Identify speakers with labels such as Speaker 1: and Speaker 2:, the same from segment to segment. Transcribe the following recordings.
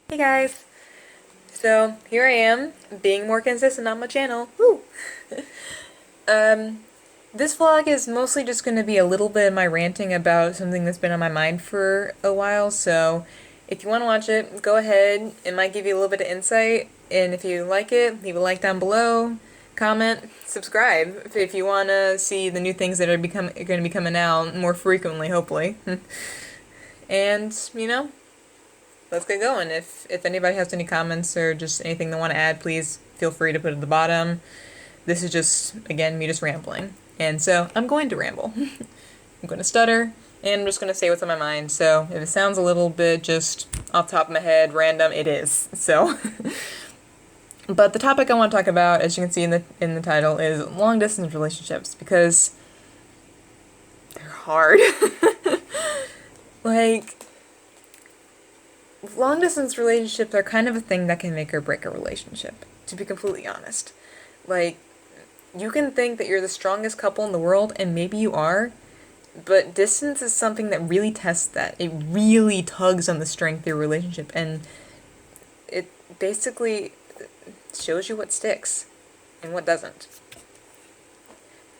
Speaker 1: Hey guys! So, here I am, being more consistent on my channel. Woo! um, this vlog is mostly just going to be a little bit of my ranting about something that's been on my mind for a while, so if you want to watch it, go ahead. It might give you a little bit of insight, and if you like it, leave a like down below, comment, subscribe if you want to see the new things that are going to be coming out more frequently, hopefully. And, let's get going. If anybody has any comments or just anything they want to add, please feel free to put it at the bottom. This is just, again, me just rambling. And so, I'm going to ramble. I'm going to stutter, and I'm just going to say what's on my mind. So, if it sounds a little bit just off the top of my head, random, it is. So, but the topic I want to talk about, as you can see in the title, is long-distance relationships, because they're hard. Like, long distance relationships are kind of a thing that can make or break a relationship, to be completely honest. Like, you can think that you're the strongest couple in the world, and maybe you are, but distance is something that really tests that. It really tugs on the strength of your relationship, and it basically shows you what sticks and what doesn't.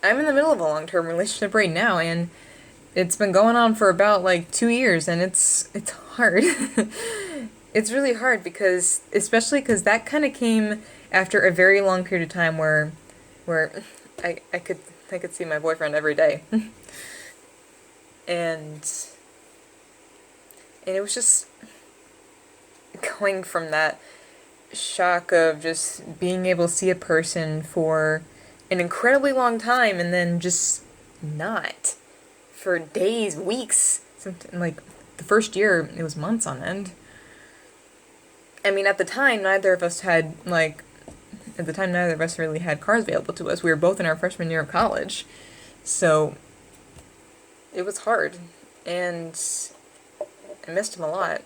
Speaker 1: I'm in the middle of a long-term relationship right now, and it's been going on for about like 2 years, and it's hard. It's really hard because, especially because that kind of came after a very long period of time where I could see my boyfriend every day. and it was just going from that shock of just being able to see a person for an incredibly long time and then just not for days, weeks, something like the first year it was months on end. I mean, at the time neither of us really had cars available to us. We were both in our freshman year of college. So it was hard, and I missed him a lot.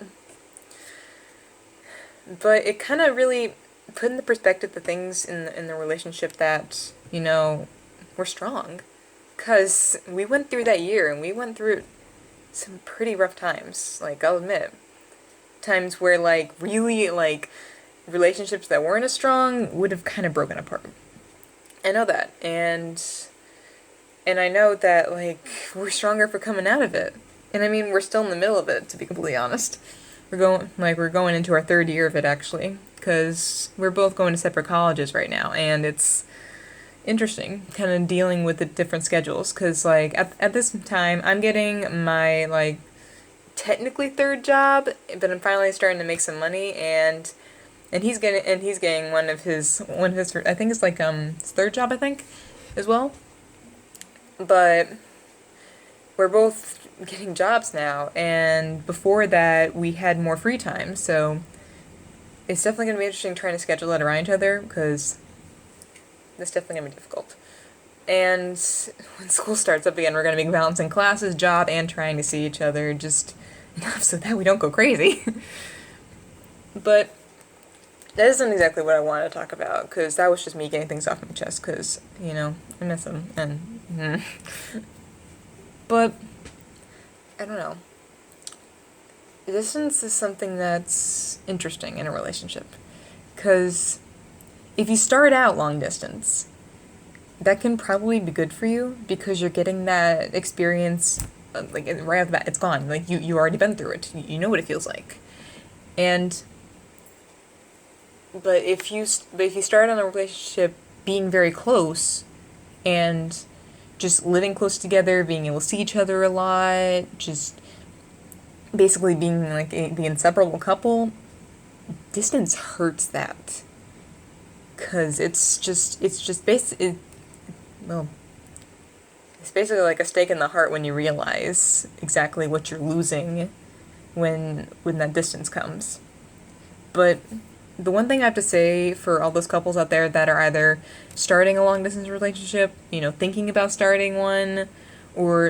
Speaker 1: But it kind of really put into perspective the things in the relationship that, were strong. Because we went through that year, and we went through some pretty rough times, like, I'll admit. Times where, really, relationships that weren't as strong would have kind of broken apart. I know that, and I know that, we're stronger for coming out of it. And I mean, we're still in the middle of it, to be completely honest. We're going into our third year of it, actually, because we're both going to separate colleges right now, and it's interesting, kind of dealing with the different schedules, because, at this time, I'm getting my, technically third job, but I'm finally starting to make some money, and he's getting one of his, I think it's, his third job, I think, as well. But we're both getting jobs now, and before that, we had more free time, so it's definitely going to be interesting trying to schedule it around each other, because it's definitely going to be difficult. And when school starts up again, we're going to be balancing classes, job, and trying to see each other, just enough so that we don't go crazy. But that isn't exactly what I wanted to talk about, because that was just me getting things off my chest, because, I miss him, and... But, I don't know. Distance is something that's interesting in a relationship, because if you start out long distance, that can probably be good for you because you're getting that experience, right off the bat, it's gone. You already been through it. You know what it feels like. But if you start on a relationship being very close and just living close together, being able to see each other a lot, just basically being the inseparable couple, distance hurts that. Because it's basically like a stake in the heart when you realize exactly what you're losing when that distance comes. But the one thing I have to say for all those couples out there that are either starting a long distance relationship, thinking about starting one, or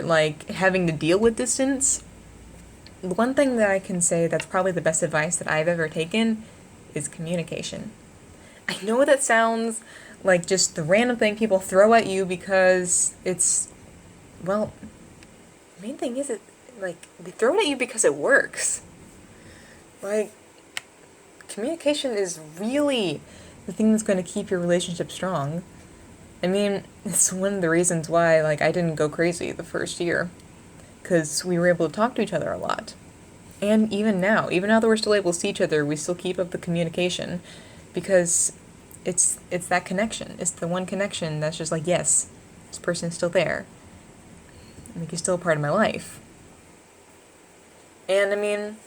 Speaker 1: having to deal with distance, the one thing that I can say that's probably the best advice that I've ever taken is communication. I know that sounds like just the random thing people throw at you because it's, well, the main thing is they throw it at you because it works. communication is really the thing that's going to keep your relationship strong. I mean, it's one of the reasons why, like, I didn't go crazy the first year. Because we were able to talk to each other a lot. And even now that we're still able to see each other, we still keep up the communication. Because it's that connection. It's the one connection that's just like, yes, this person is still there. Like, he's still a part of my life. And I mean,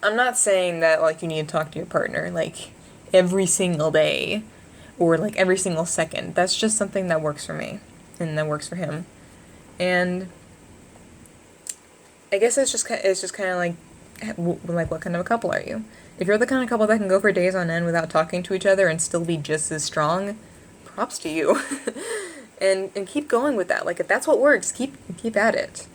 Speaker 1: I'm not saying that, like, you need to talk to your partner, like, every single day. Or, like, every single second. That's just something that works for me. And that works for him. And I guess it's just kind of like, what kind of a couple are you? If you're the kind of couple that can go for days on end without talking to each other and still be just as strong, props to you. and keep going with that. Like, if that's what works, keep at it.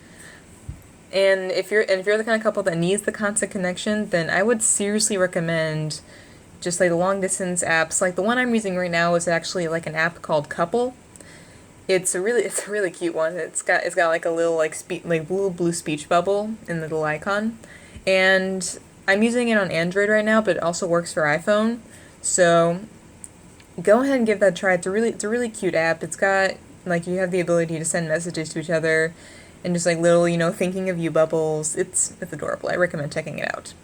Speaker 1: And if you're the kind of couple that needs the constant connection, then I would seriously recommend just like the long distance apps. Like the one I'm using right now is actually like an app called Couple. It's a really cute one. It's got like a little like blue speech bubble in the little icon, and I'm using it on Android right now, but it also works for iPhone. So go ahead and give that a try. It's a really cute app. It's got like you have the ability to send messages to each other, and just like little thinking of you bubbles. It's adorable. I recommend checking it out.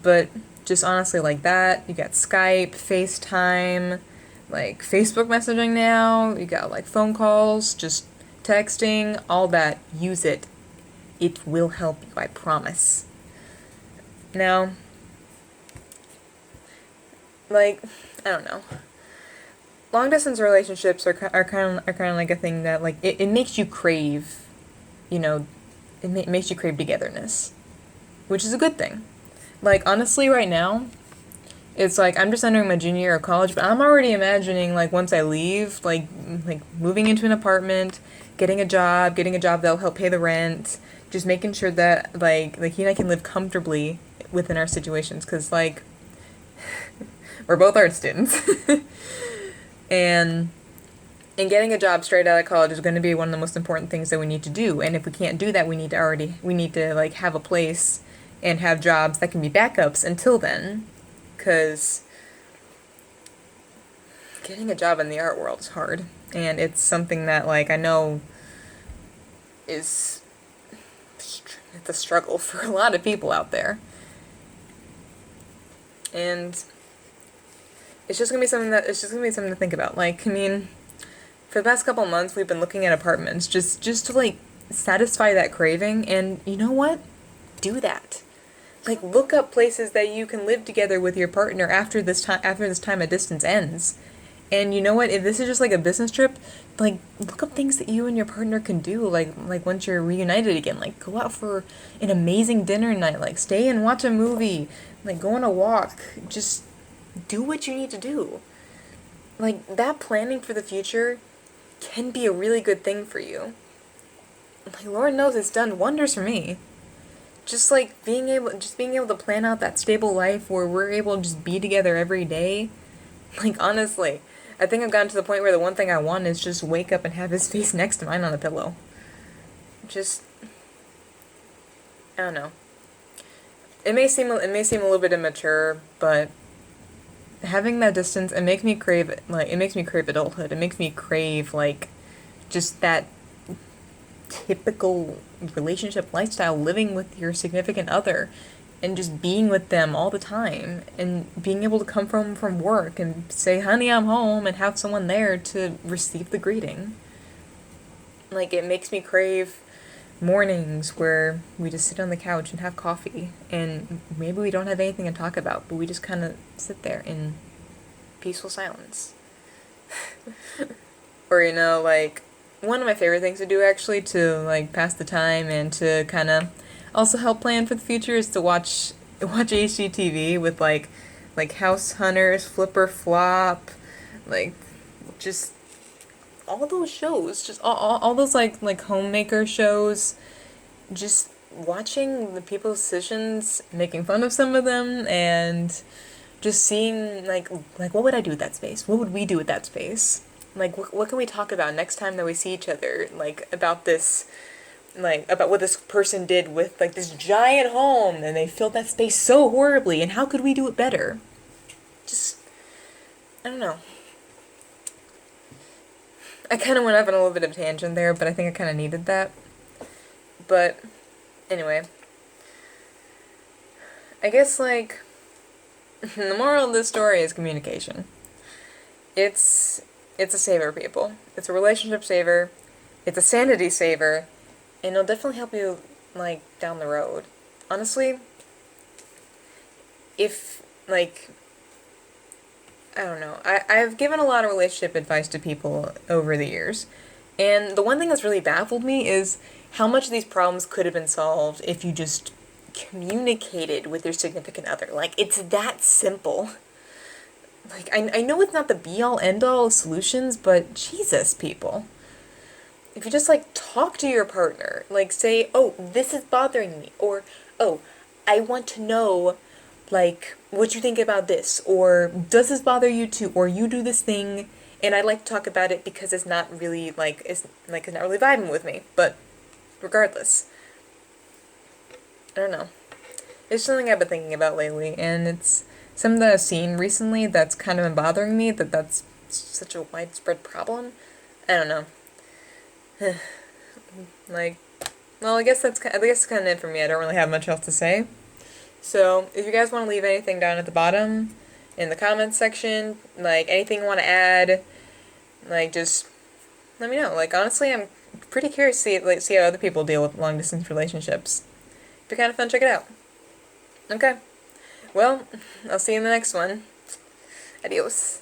Speaker 1: But just honestly like that, you got Skype, FaceTime, like Facebook messaging now, you got like phone calls, just texting, all that. Use it. It will help you, I promise. Now, like, I don't know. Long distance relationships are kind of like a thing that like it makes you crave, it makes you crave togetherness, which is a good thing. Like, honestly, right now, it's like I'm just entering my junior year of college, but I'm already imagining, like, once I leave, like moving into an apartment, getting a job that'll help pay the rent, just making sure that, like he and I can live comfortably within our situations, because, like, we're both art students. and getting a job straight out of college is going to be one of the most important things that we need to do, and if we can't do that, we need to, like, have a place and have jobs that can be backups until then, because getting a job in the art world is hard, and it's something that, like, I know it's a struggle for a lot of people out there, and it's just gonna be something to think about. Like, I mean, for the past couple months, we've been looking at apartments just to, like, satisfy that craving, and you know what? Do that. Like, look up places that you can live together with your partner after this time at distance ends. And you know what? If this is just like a business trip, like, look up things that you and your partner can do, like once you're reunited again. Like, go out for an amazing dinner night, like stay and watch a movie, like go on a walk. Just do what you need to do. Like, that planning for the future can be a really good thing for you. Like, Lord knows it's done wonders for me. Just like being able to plan out that stable life where we're able to just be together every day. Like, honestly, I think I've gotten to the point where the one thing I want is just wake up and have his face next to mine on the pillow. Just, I don't know. It may seem a little bit immature, but having that distance, it makes me crave adulthood. It makes me crave, like, just that typical relationship lifestyle, living with your significant other and just being with them all the time, and being able to come from work and say, honey, I'm home, and have someone there to receive the greeting. Like, it makes me crave mornings where we just sit on the couch and have coffee, and maybe we don't have anything to talk about, but we just kind of sit there in peaceful silence. Or, like, one of my favorite things to do, actually, to, like, pass the time and to kind of also help plan for the future, is to watch HGTV with, like House Hunters, Flipper Flop, like, just all those shows, just all those, like homemaker shows, just watching the people's decisions, making fun of some of them, and just seeing, like, what would I do with that space? What would we do with that space? Like, what can we talk about next time that we see each other? Like, about this, like, about what this person did with, like, this giant home, and they filled that space so horribly, and how could we do it better? I don't know. I kind of went off on a little bit of a tangent there, but I think I kind of needed that. But, anyway. I guess, like, the moral of this story is communication. It's a saver, people. It's a relationship saver. It's a sanity saver. And it'll definitely help you, like, down the road. Honestly, if, like, I don't know. I've given a lot of relationship advice to people over the years. And the one thing that's really baffled me is how much of these problems could have been solved if you just communicated with your significant other. Like, it's that simple. Like, I know it's not the be-all, end-all of solutions, but Jesus, people. If you just, like, talk to your partner, like, say, oh, this is bothering me, or, oh, I want to know, like, what you think about this, or does this bother you too, or you do this thing, and I'd like to talk about it because it's not really, it's not really vibing with me, but regardless. I don't know. It's something I've been thinking about lately, and it's something that I've seen recently that's kind of been bothering me, that's such a widespread problem. I don't know. Like, well, I guess that's kind of it for me. I don't really have much else to say. So, if you guys want to leave anything down at the bottom in the comments section, like anything you want to add, like just let me know. Like honestly, I'm pretty curious to see how other people deal with long distance relationships. It'd be kind of fun. Check it out. Okay. Well, I'll see you in the next one. Adios.